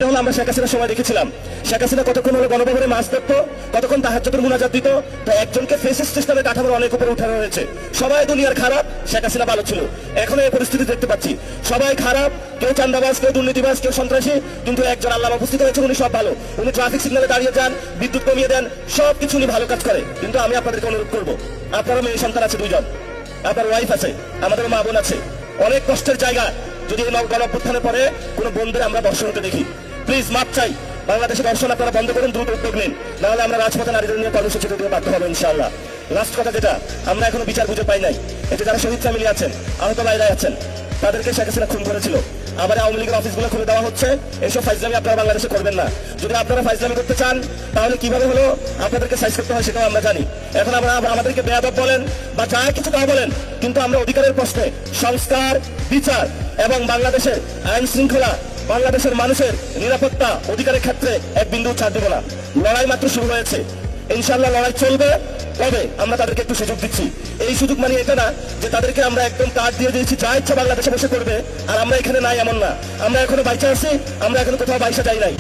আমরা শেখ হাসিনার সময় দেখেছিলাম শেখ হাসিনা কতক্ষণ হলো গণভবনে মাছ ধরতো, কতক্ষণ তাহাজ্জুদের মুনাজাত দিত। তো একজনকে ফেসিস্ট সিস্টেমে কাঠামোর অনেক উপরে উঠানো হয়েছে। সবাই দুনিয়ার খারাপ, শেখ হাসিনা ভালো ছিল। এখন এই পরিস্থিতি দেখতে পাচ্ছি, সবাই খারাপ, কেউ চান্দাবাজ, কেউ দুর্নীতিবাজ, কেউ সন্ত্রাসী, কিন্তু একজন আল্লামা উপস্থিত হয়েছে, উনি সব ভালো। উনি ট্রাফিক সিগন্যালে দাঁড়িয়ে যান, বিদ্যুৎ কমিয়ে দেন, সবকিছু উনি ভালো কাজ করে। কিন্তু আমি আপনাদেরকে অনুরোধ করবো, আপনারও মেয়ে সন্তান আছে 2 জন, আপনার ওয়াইফ আছে, আমাদের মা বোন আছে, অনেক কষ্টের জায়গা। যদি এই গণঅভ্যুত্থানের পরে কোনো বন্ধুদের আমরা দর্শন হতে দেখি, প্লিজ মাপ চাই, বাংলাদেশে দর্শন আপনারা বন্ধ করুন, দ্রুত উদ্যোগ নিন, নাহলে আমরা রাজপথে নারীদের নিয়ে কর্মসূচি দিতে বাধ্য হবো ইনশাআল্লাহ। লাস্ট কথা যেটা, আমরা এখনো বিচার বুঝে পাই নাই। এতে যারা শহীদ ফ্যামিলি আছেন, আহত ভাইরা আছেন, তাদেরকে শেখ হাসিনা খুন করেছিল, আবার আওয়ামী লীগের অফিসগুলো খুলে দেওয়া হচ্ছে। এইসব ফাইজলামি আপনারা বাংলাদেশে করবেন না। যদি আপনারা ফাইজলামি করতে চান, তাহলে কিভাবে হলো আপনাদেরকে সাইজ করতে হয় সেটাও আমরা জানি। এখন আমরা আমাদেরকে বেয়াদব বলেন বা যা কিছু তা বলেন, কিন্তু আমরা অধিকারের প্রশ্নে সংস্কার, বিচার এবং বাংলাদেশের আইন শৃঙ্খলা, বাংলাদেশের মানুষের নিরাপত্তা, অধিকারের ক্ষেত্রে এক বিন্দু ছাড় দেব না। লড়াই মাত্র শুরু হয়েছে, ইনশাআল্লাহ লড়াই চলবে। তবে আমরা তাদেরকে একটু সুযোগ দিচ্ছি। এই সুযোগ মানে এটা না যে তাদেরকে আমরা একদম কার্ড দিয়ে দিয়েছি, যা ইচ্ছা বাংলাদেশে বসে করবে আর আমরা এখানে নাই, এমন না। আমরা এখনো বাইচা আছি, আমরা এখনো কোথাও বাইসা যাই নাই।